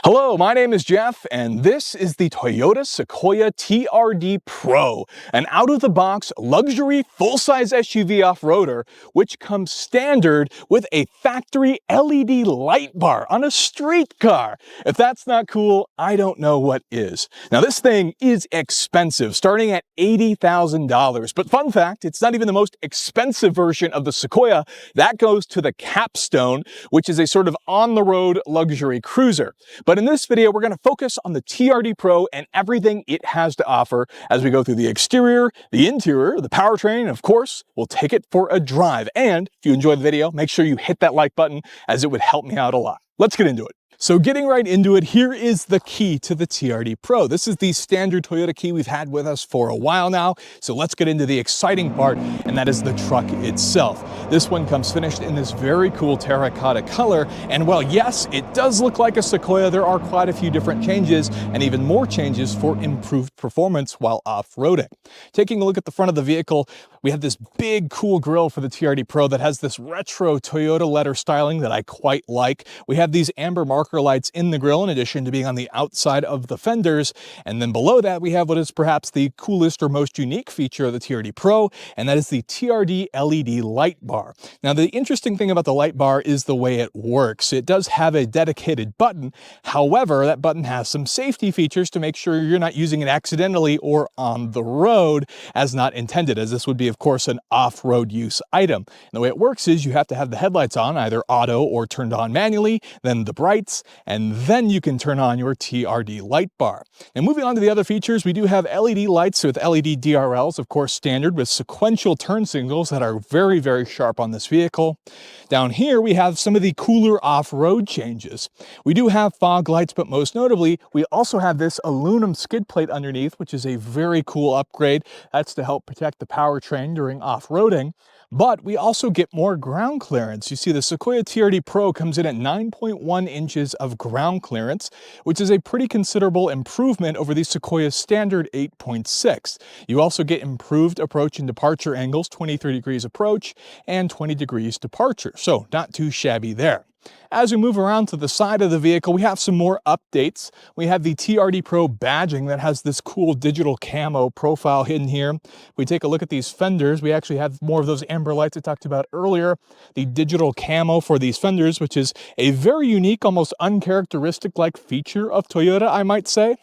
Hello, my name is Jeff, and this is the Toyota Sequoia TRD Pro, an out-of-the-box luxury full-size SUV off-roader, which comes standard with a factory LED light bar on a street car. If that's not cool, I don't know what is. Now, this thing is expensive, starting at $80,000, but fun fact, it's not even the most expensive version of the Sequoia. That goes to the Capstone, which is a sort of on-the-road luxury cruiser. But in this video, we're going to focus on the TRD Pro and everything it has to offer as we go through the exterior, the interior, the powertrain, and of course, we'll take it for a drive. And if you enjoyed the video, make sure you hit that like button as it would help me out a lot. Let's get into it. So getting right into it, here is the key to the TRD Pro. This is the standard Toyota key we've had with us for a while now. So let's get into the exciting part, and that is the truck itself. This one comes finished in this very cool terracotta color. And while yes, it does look like a Sequoia, there are quite a few different changes and even more changes for improved performance while off-roading. Taking a look at the front of the vehicle, we have this big cool grille for the TRD Pro that has this retro Toyota letter styling that I quite like. We have these amber marker lights in the grille in addition to being on the outside of the fenders. And then below that, we have what is perhaps the coolest or most unique feature of the TRD Pro, and that is the TRD LED light bar. Now, the interesting thing about the light bar is the way it works. It does have a dedicated button. However, that button has some safety features to make sure you're not using it accidentally or on the road as not intended, as this would be, of course, an off-road use item. And the way it works is you have to have the headlights on, either auto or turned on manually, then the brights, and then you can turn on your TRD light bar. And moving on to the other features, we do have LED lights with LED DRLs, of course, standard with sequential turn signals that are very, very sharp on this vehicle. Down here, we have some of the cooler off-road changes. We do have fog lights, but most notably, we also have this aluminum skid plate underneath, which is a very cool upgrade. That's to help protect the powertrain during off-roading. But we also get more ground clearance. You see, the Sequoia TRD Pro comes in at 9.1 inches of ground clearance, which is a pretty considerable improvement over the Sequoia standard 8.6. You also get improved approach and departure angles, 23 degrees approach and 20 degrees departure. So not too shabby there. As we move around to the side of the vehicle, we have some more updates. We have the TRD Pro badging that has this cool digital camo profile hidden here. If we take a look at these fenders, we actually have more of those amber lights I talked about earlier. The digital camo for these fenders, which is a very unique, almost uncharacteristic-like feature of Toyota, I might say.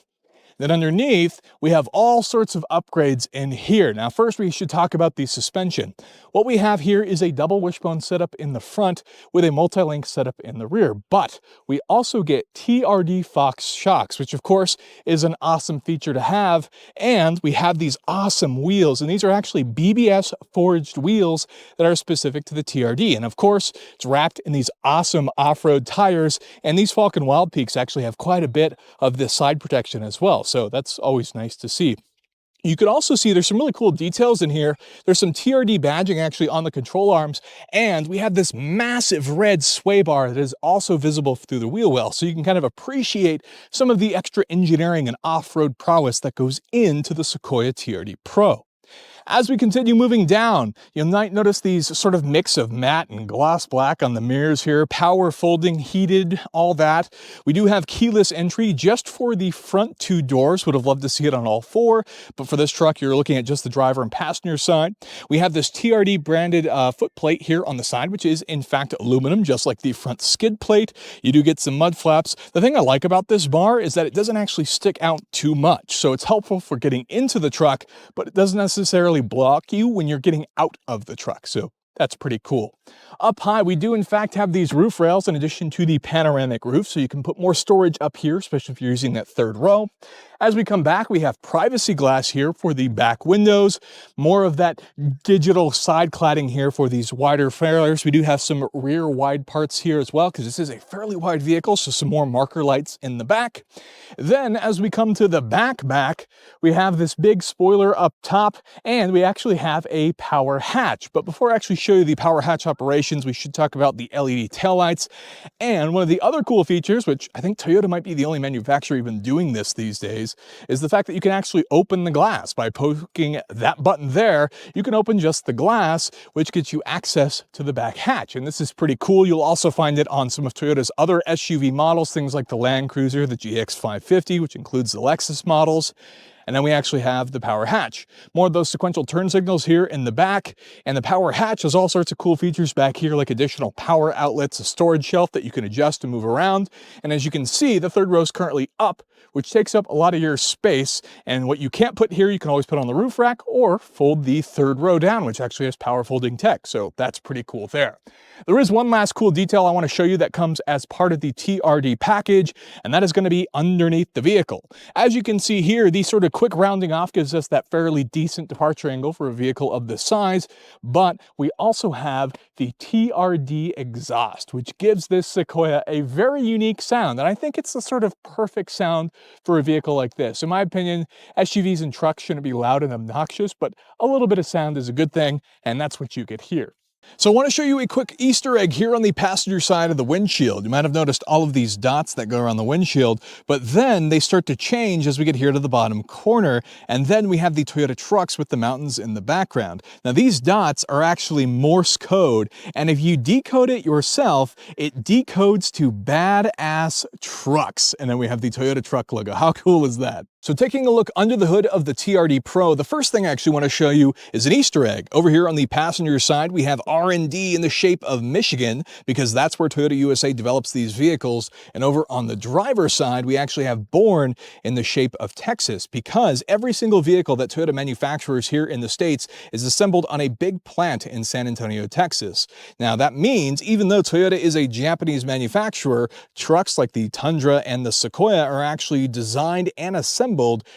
Then underneath, we have all sorts of upgrades in here. Now, first we should talk about the suspension. What we have here is a double wishbone setup in the front with a multi-link setup in the rear, but we also get TRD Fox shocks, which of course is an awesome feature to have. And we have these awesome wheels, and these are actually BBS forged wheels that are specific to the TRD. And of course, it's wrapped in these awesome off-road tires, and these Falcon Wild Peaks actually have quite a bit of this side protection as well. So that's always nice to see. You could also see there's some really cool details in here. There's some TRD badging actually on the control arms, and we have this massive red sway bar that is also visible through the wheel well. So you can kind of appreciate some of the extra engineering and off-road prowess that goes into the Sequoia TRD Pro. As we continue moving down, you might notice these sort of mix of matte and gloss black on the mirrors here, power folding, heated, all that. We do have keyless entry just for the front two doors. Would have loved to see it on all four, but for this truck, you're looking at just the driver and passenger side. We have this TRD branded foot plate here on the side, which is in fact aluminum, just like the front skid plate. You do get some mud flaps. The thing I like about this bar is that it doesn't actually stick out too much, so it's helpful for getting into the truck, but it doesn't necessarily block you when you're getting out of the truck. So that's pretty cool. Up high, we do in fact have these roof rails in addition to the panoramic roof, so you can put more storage up here, especially if you're using that third row. As we come back, we have privacy glass here for the back windows, more of that digital side cladding here for these wider fairers. We do have some rear wide parts here as well, because this is a fairly wide vehicle, so some more marker lights in the back. Then as we come to the back, we have this big spoiler up top, and we actually have a power hatch. But before I actually show you the power hatch operations, we should talk about the LED taillights. And one of the other cool features, which I think Toyota might be the only manufacturer even doing this these days, is the fact that you can actually open the glass. By poking that button there, you can open just the glass, which gets you access to the back hatch. And this is pretty cool. You'll also find it on some of Toyota's other SUV models, things like the Land Cruiser, the GX550, which includes the Lexus models. And then we actually have the power hatch. More of those sequential turn signals here in the back. And the power hatch has all sorts of cool features back here, like additional power outlets, a storage shelf that you can adjust and move around. And as you can see, the third row is currently up, which takes up a lot of your space. And what you can't put here, you can always put on the roof rack or fold the third row down, which actually has power folding tech. So that's pretty cool there. There is one last cool detail I want to show you that comes as part of the TRD package, and that is going to be underneath the vehicle. As you can see here, the sort of quick rounding off gives us that fairly decent departure angle for a vehicle of this size, but we also have the TRD exhaust, which gives this Sequoia a very unique sound, and I think it's the sort of perfect sound for a vehicle like this. In my opinion, SUVs and trucks shouldn't be loud and obnoxious, but a little bit of sound is a good thing, and that's what you get here. So I want to show you a quick Easter egg here on the passenger side of the windshield. You might have noticed all of these dots that go around the windshield, but then they start to change as we get here to the bottom corner, and then we have the Toyota trucks with the mountains in the background. Now these dots are actually Morse code, and if you decode it yourself, it decodes to badass trucks. And then we have the Toyota truck logo. How cool is that? So taking a look under the hood of the TRD Pro, the first thing I actually want to show you is an Easter egg. Over here on the passenger side, we have R&D in the shape of Michigan, because that's where Toyota USA develops these vehicles. And over on the driver's side, we actually have Born in the shape of Texas, because every single vehicle that Toyota manufactures here in the States is assembled on a big plant in San Antonio, Texas. Now that means even though Toyota is a Japanese manufacturer, trucks like the Tundra and the Sequoia are actually designed and assembled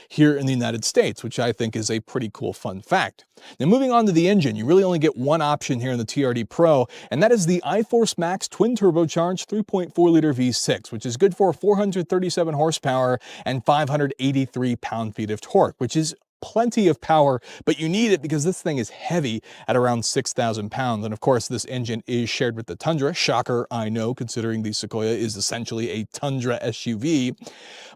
here in the United States, which I think is a pretty cool fun fact. Now moving on to the engine, you really only get one option here in the TRD Pro, and that is the iForce Max twin turbocharged 3.4 liter V6, which is good for 437 horsepower and 583 pound-feet of torque, which is plenty of power, but you need it because this thing is heavy at around 6,000 pounds. And of course, this engine is shared with the Tundra. Shocker, I know, considering the Sequoia is essentially a Tundra SUV.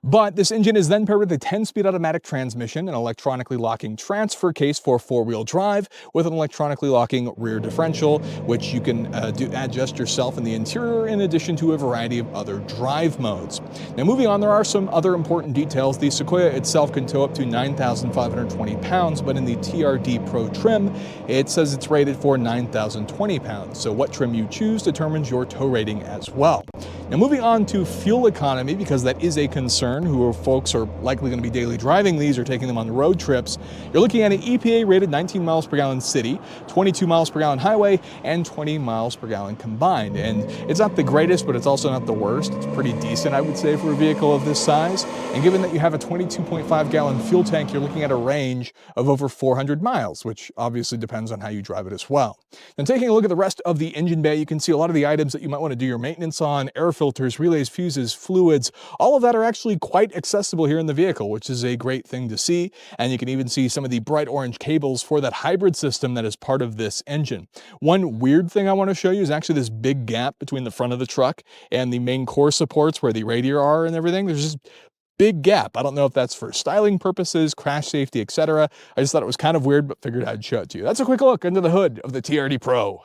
But this engine is then paired with a 10-speed automatic transmission, an electronically locking transfer case for four-wheel drive, with an electronically locking rear differential, which you can adjust yourself in the interior, in addition to a variety of other drive modes. Now moving on, there are some other important details. The Sequoia itself can tow up to 9,520 pounds, but in the TRD Pro trim, it says it's rated for 9,020 pounds. So what trim you choose determines your tow rating as well. Now moving on to fuel economy, because that is a concern, who folks are likely going to be daily driving these or taking them on road trips. You're looking at an EPA rated 19 miles per gallon city, 22 miles per gallon highway, and 20 miles per gallon combined. And it's not the greatest, but it's also not the worst. It's pretty decent, I would say, for a vehicle of this size. And given that you have a 22.5 gallon fuel tank, you're looking at a range of over 400 miles, which obviously depends on how you drive it as well. Then taking a look at the rest of the engine bay, you can see a lot of the items that you might want to do your maintenance on: air filters, relays, fuses, fluids. All of that are actually quite accessible here in the vehicle, which is a great thing to see. And you can even see some of the bright orange cables for that hybrid system that is part of this engine. One weird thing I want to show you is actually this big gap between the front of the truck and the main core supports where the radiator are and everything. There's this big gap. I don't know if that's for styling purposes, crash safety, etc. I just thought it was kind of weird, but figured I'd show it to you. That's a quick look under the hood of the TRD Pro.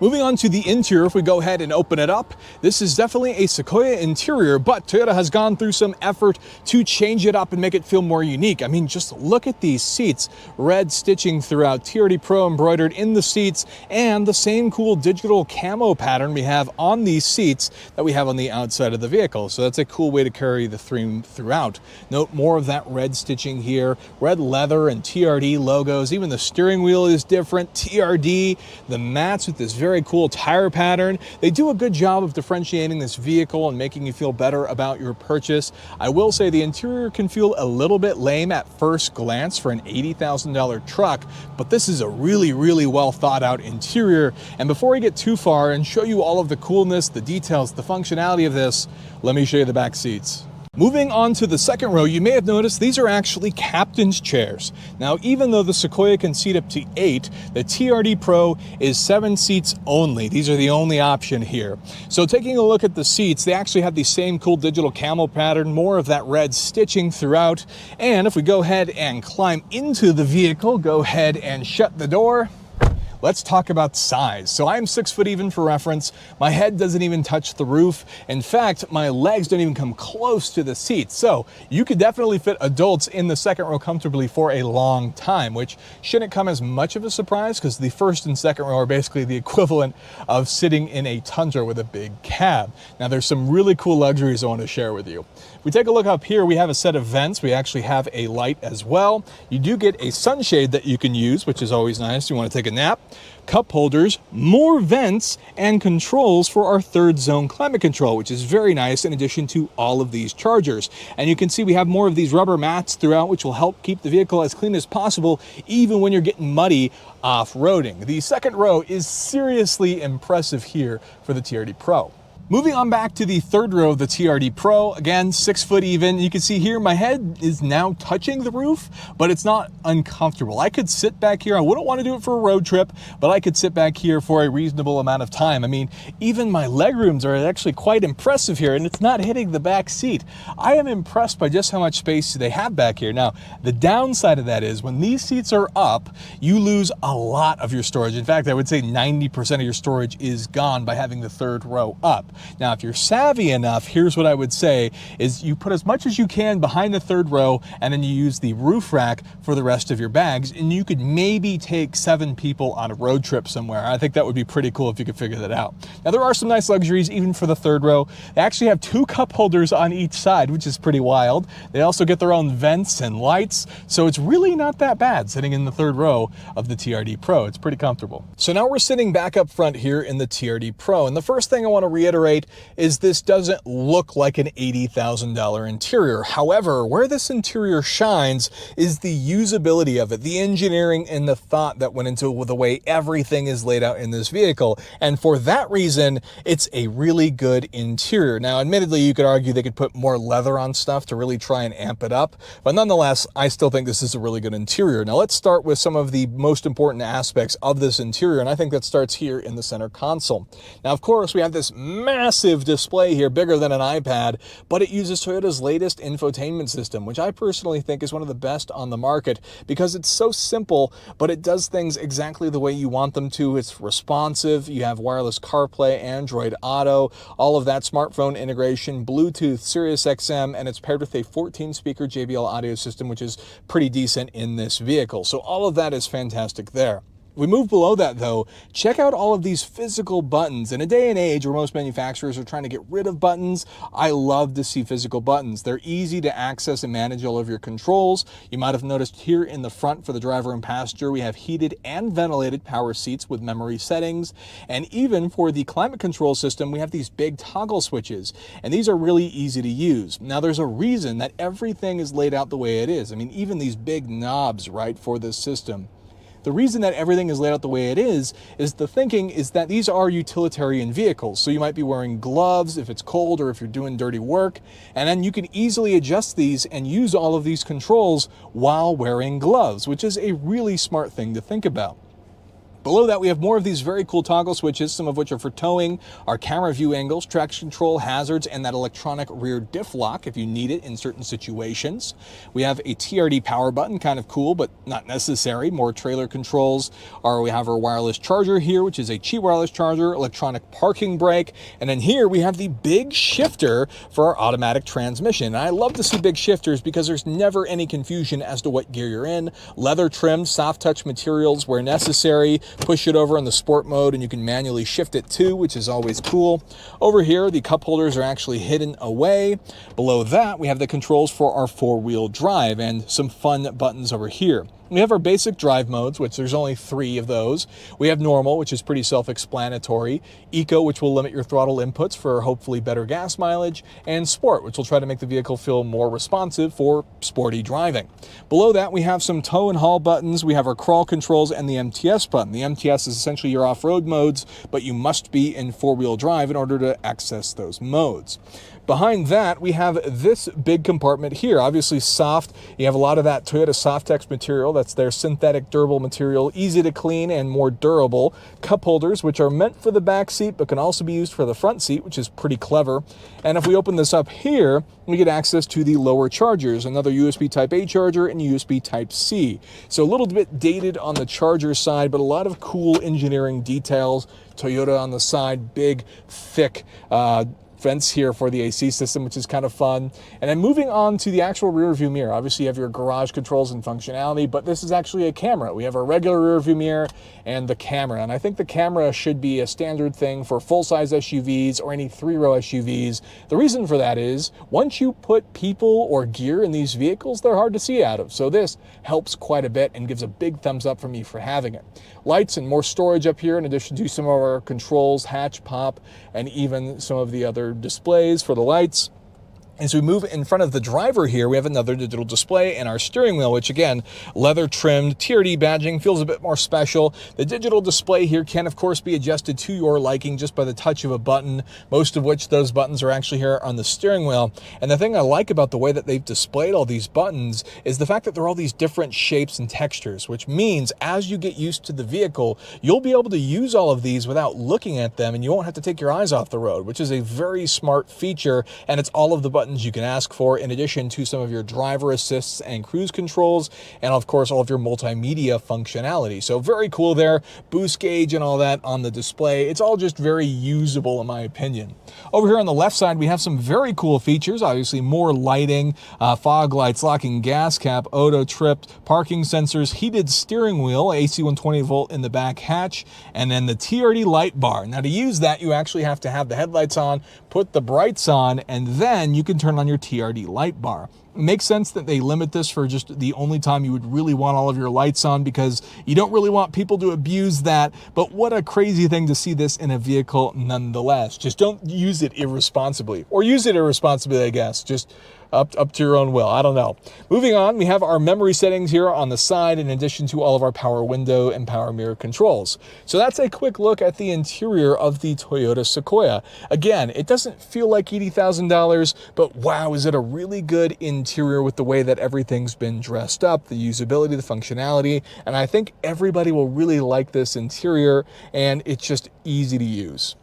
Moving on to the interior, if we go ahead and open it up, this is definitely a Sequoia interior, but Toyota has gone through some effort to change it up and make it feel more unique. I mean, just look at these seats. Red stitching throughout, TRD Pro embroidered in the seats, and the same cool digital camo pattern we have on these seats that we have on the outside of the vehicle. So that's a cool way to carry the theme throughout. Note more of that red stitching here, red leather and TRD logos. Even the steering wheel is different. TRD, the mats with this very cool tire pattern. They do a good job of differentiating this vehicle and making you feel better about your purchase. I will say the interior can feel a little bit lame at first glance for an $80,000 truck, but this is a really, really well thought out interior. And before I get too far and show you all of the coolness, the details, the functionality of this, let me show you the back seats. Moving on to the second row, you may have noticed these are actually captain's chairs. Now, even though the Sequoia can seat up to 8, the TRD Pro is 7 seats only. These are the only option here. So taking a look at the seats, they actually have the same cool digital camel pattern, more of that red stitching throughout. And if we go ahead and climb into the vehicle, go ahead and shut the door. Let's talk about size. So I'm 6 foot even for reference. My head doesn't even touch the roof. In fact, my legs don't even come close to the seats. So you could definitely fit adults in the second row comfortably for a long time, which shouldn't come as much of a surprise because the first and second row are basically the equivalent of sitting in a Tundra with a big cab. Now there's some really cool luxuries I want to share with you. If we take a look up here, we have a set of vents. We actually have a light as well. You do get a sunshade that you can use, which is always nice. You want to take a nap. Cup holders, more vents, and controls for our third zone climate control, which is very nice in addition to all of these chargers. And you can see we have more of these rubber mats throughout, which will help keep the vehicle as clean as possible, even when you're getting muddy off-roading. The second row is seriously impressive here for the TRD Pro. Moving on back to the third row of the TRD Pro, again, 6 foot even. You can see here my head is now touching the roof, but it's not uncomfortable. I could sit back here. I wouldn't want to do it for a road trip, but I could sit back here for a reasonable amount of time. I mean, even my leg rooms are actually quite impressive here, and it's not hitting the back seat. I am impressed by just how much space they have back here. Now, the downside of that is when these seats are up, you lose a lot of your storage. In fact, I would say 90% of your storage is gone by having the third row up. Now, if you're savvy enough, here's what I would say is you put as much as you can behind the third row, and then you use the roof rack for the rest of your bags, and you could maybe take 7 people on a road trip somewhere. I think that would be pretty cool if you could figure that out. Now, there are some nice luxuries even for the third row. They actually have 2 cup holders on each side, which is pretty wild. They also get their own vents and lights, so it's really not that bad sitting in the third row of the TRD Pro. It's pretty comfortable. So now we're sitting back up front here in the TRD Pro, and the first thing I want to reiterate is this doesn't look like an $80,000 interior. However, where this interior shines is the usability of it, the engineering and the thought that went into the way everything is laid out in this vehicle. And for that reason, it's a really good interior. Now, admittedly, you could argue they could put more leather on stuff to really try and amp it up, but nonetheless, I still think this is a really good interior. Now, let's start with some of the most important aspects of this interior, and I think that starts here in the center console. Now, of course, we have this massive display here, bigger than an iPad, but it uses Toyota's latest infotainment system, which I personally think is one of the best on the market because it's so simple, but it does things exactly the way you want them to. It's responsive. You have wireless CarPlay, Android Auto, all of that smartphone integration, Bluetooth, Sirius XM, and it's paired with a 14-speaker JBL audio system, which is pretty decent in this vehicle. So all of that is fantastic there. We move below that though, check out all of these physical buttons. In a day and age where most manufacturers are trying to get rid of buttons, I love to see physical buttons. They're easy to access and manage all of your controls. You might have noticed here in the front for the driver and passenger, we have heated and ventilated power seats with memory settings. And even for the climate control system, we have these big toggle switches. And these are really easy to use. Now there's a reason that everything is laid out the way it is. I mean, even these big knobs, right, for this system. The reason that everything is laid out the way it is the thinking is that these are utilitarian vehicles. So you might be wearing gloves if it's cold or if you're doing dirty work, and then you can easily adjust these and use all of these controls while wearing gloves, which is a really smart thing to think about. Below that, we have more of these very cool toggle switches, some of which are for towing, our camera view angles, traction control, hazards, and that electronic rear diff lock if you need it in certain situations. We have a TRD power button, kind of cool, but not necessary. More trailer controls. We have our wireless charger here, which is a Qi wireless charger, electronic parking brake, and then here we have the big shifter for our automatic transmission. And I love to see big shifters because there's never any confusion as to what gear you're in. Leather trimmed, soft touch materials where necessary. Push it over in the sport mode and you can manually shift it too, which is always cool. Over here, the cup holders are actually hidden away. Below that, we have the controls for our 4-wheel drive and some fun buttons over here. We have our basic drive modes, which there's only 3 of those. We have normal, which is pretty self-explanatory. Eco, which will limit your throttle inputs for hopefully better gas mileage. And sport, which will try to make the vehicle feel more responsive for sporty driving. Below that, we have some tow and haul buttons. We have our crawl controls and the MTS button. The MTS is essentially your off-road modes, but you must be in 4-wheel drive in order to access those modes. Behind that, we have this big compartment here. Obviously soft. You have a lot of that Toyota Softex material. That's their synthetic durable material, easy to clean and more durable. Cup holders, which are meant for the back seat, but can also be used for the front seat, which is pretty clever. And if we open this up here, we get access to the lower chargers, another USB Type-A charger and USB Type-C. So a little bit dated on the charger side, but a lot of cool engineering details. Toyota on the side, big, thick, vents here for the AC system, which is kind of fun. And then moving on to the actual rear view mirror. Obviously you have your garage controls and functionality, but this is actually a camera. We have a regular rear view mirror and the camera. And I think the camera should be a standard thing for full-size SUVs or any three-row SUVs. The reason for that is once you put people or gear in these vehicles, they're hard to see out of. So this helps quite a bit and gives a big thumbs up for me for having it. Lights and more storage up here in addition to some of our controls, hatch, pop, and even some of the other displays for the lights. As we move in front of the driver here, we have another digital display and our steering wheel, which again, leather trimmed, TRD badging, feels a bit more special. The digital display here can of course be adjusted to your liking just by the touch of a button, most of which those buttons are actually here on the steering wheel. And the thing I like about the way that they've displayed all these buttons is the fact that they're all these different shapes and textures, which means as you get used to the vehicle, you'll be able to use all of these without looking at them and you won't have to take your eyes off the road, which is a very smart feature. And it's all of the buttons you can ask for in addition to some of your driver assists and cruise controls and of course all of your multimedia functionality. So very cool there, boost gauge and all that on the display. It's all just very usable in my opinion. Over here on the left side we have some very cool features, obviously more lighting, fog lights, locking gas cap, auto trip, parking sensors, heated steering wheel, AC 120 volt in the back hatch, and then the TRD light bar. Now to use that you actually have to have the headlights on, put the brights on, and then you can turn on your TRD light bar. It makes sense that they limit this for just the only time you would really want all of your lights on because you don't really want people to abuse that, but what a crazy thing to see this in a vehicle nonetheless. Just don't use it irresponsibly, or use it irresponsibly, I guess. Just up to your own will. I don't know. Moving on, we have our memory settings here on the side in addition to all of our power window and power mirror controls. So that's a quick look at the interior of the Toyota Sequoia. Again, it doesn't feel like $80,000, but wow, is it a really good interior with the way that everything's been dressed up, the usability, the functionality, and I think everybody will really like this interior and it's just easy to use.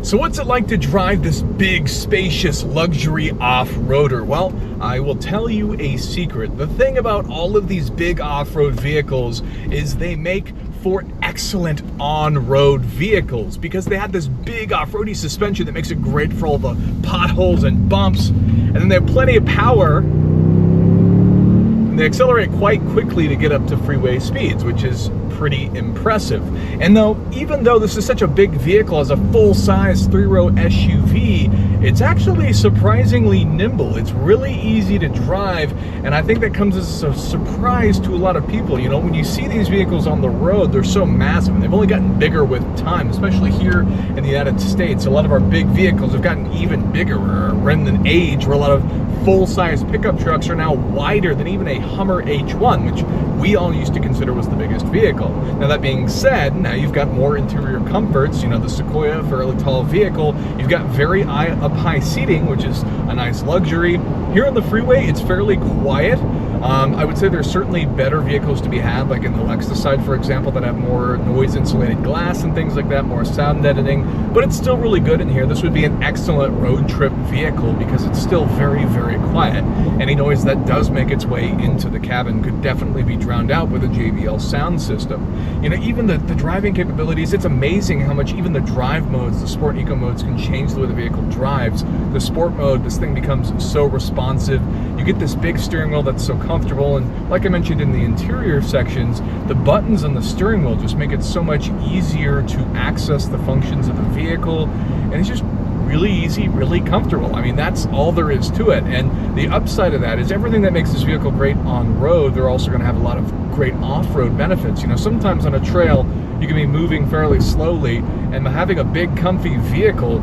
So what's it like to drive this big, spacious, luxury off-roader? Well, I will tell you a secret. The thing about all of these big off-road vehicles is they make for excellent on-road vehicles because they have this big off-roady suspension that makes it great for all the potholes and bumps. And then they have plenty of power. And they accelerate quite quickly to get up to freeway speeds, which is pretty impressive. And even though this is such a big vehicle as a full-size three-row SUV, it's actually surprisingly nimble. It's really easy to drive, and I think that comes as a surprise to a lot of people. You know, when you see these vehicles on the road, they're so massive, and they've only gotten bigger with time, especially here in the United States. A lot of our big vehicles have gotten even bigger. We're in an age where a lot of full-size pickup trucks are now wider than even a Hummer H1, which we all used to consider was the biggest vehicle. Now that being said, now you've got more interior comforts. You know, the Sequoia, a fairly tall vehicle. You've got very high seating, which is a nice luxury. Here on the freeway, it's fairly quiet. I would say there's certainly better vehicles to be had, like in the Lexus side, for example, that have more noise-insulated glass and things like that, more sound editing, but it's still really good in here. This would be an excellent road trip vehicle because it's still very, very quiet. Any noise that does make its way into the cabin could definitely be drowned out with a JBL sound system. You know, even the driving capabilities, it's amazing how much even the drive modes, the sport and eco modes, can change the way the vehicle drives. The sport mode, this thing becomes so responsive. You get this big steering wheel that's so comfortable, and like I mentioned in the interior sections, the buttons on the steering wheel just make it so much easier to access the functions of the vehicle, and it's just really easy, really comfortable. I mean, that's all there is to it. And the upside of that is everything that makes this vehicle great on road, they're also going to have a lot of great off-road benefits. You know, sometimes on a trail you can be moving fairly slowly, and having a big comfy vehicle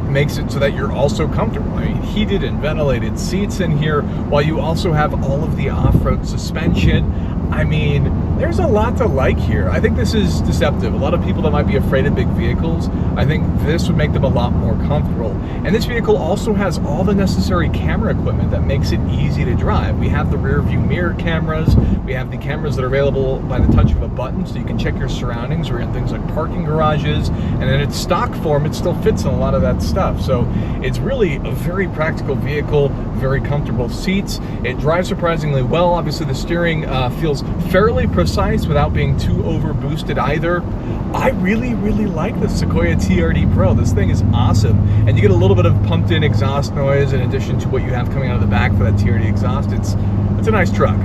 makes it so that you're also comfortable. I mean, heated and ventilated seats in here, while you also have all of the off-road suspension. I mean, there's a lot to like here. I think this is deceptive. A lot of people that might be afraid of big vehicles, I think this would make them a lot more comfortable. And this vehicle also has all the necessary camera equipment that makes it easy to drive. We have the rear view mirror cameras, we have the cameras that are available by the touch of a button, so you can check your surroundings. We're in things like parking garages, and in its stock form, it still fits in a lot of that stuff. So it's really a very practical vehicle, very comfortable seats. It drives surprisingly well. Obviously the steering feels fairly precise without being too over boosted either. I really like the Sequoia TRD Pro. This thing is awesome, and you get a little bit of pumped in exhaust noise in addition to what you have coming out of the back for that TRD exhaust. It's a nice truck.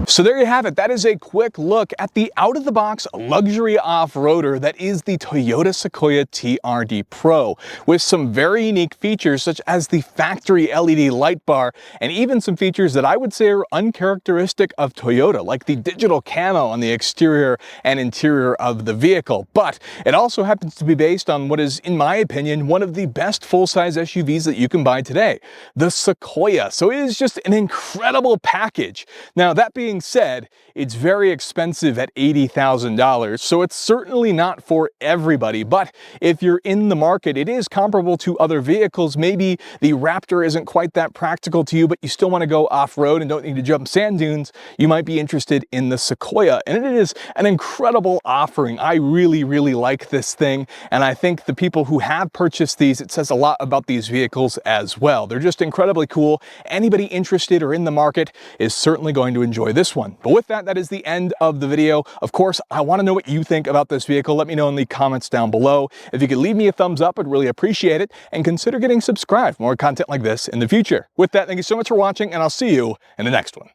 So there you have it. That is a quick look at the out-of-the-box luxury off-roader that is the Toyota Sequoia TRD Pro, with some very unique features such as the factory LED light bar, and even some features that I would say are uncharacteristic of Toyota, like the digital camo on the exterior and interior of the vehicle. But it also happens to be based on what is, in my opinion, one of the best full-size SUVs that you can buy today, the Sequoia. So it is just an incredible package. Now, that being said, it's very expensive at $80,000, so it's certainly not for everybody. But if you're in the market, it is comparable to other vehicles. Maybe the Raptor isn't quite that practical to you, but you still want to go off-road and don't need to jump sand dunes. You might be interested in the Sequoia, and it is an incredible offering. I really like this thing, and I think the people who have purchased these, it says a lot about these vehicles as well. They're just incredibly cool. Anybody interested or in the market is certainly going to enjoy this one. But with that is the end of the video. Of course, I want to know what you think about this vehicle. Let me know in the comments down below. If you could leave me a thumbs up, I'd really appreciate it, and consider getting subscribed for more content like this in the future. With that, thank you so much for watching, and I'll see you in the next one.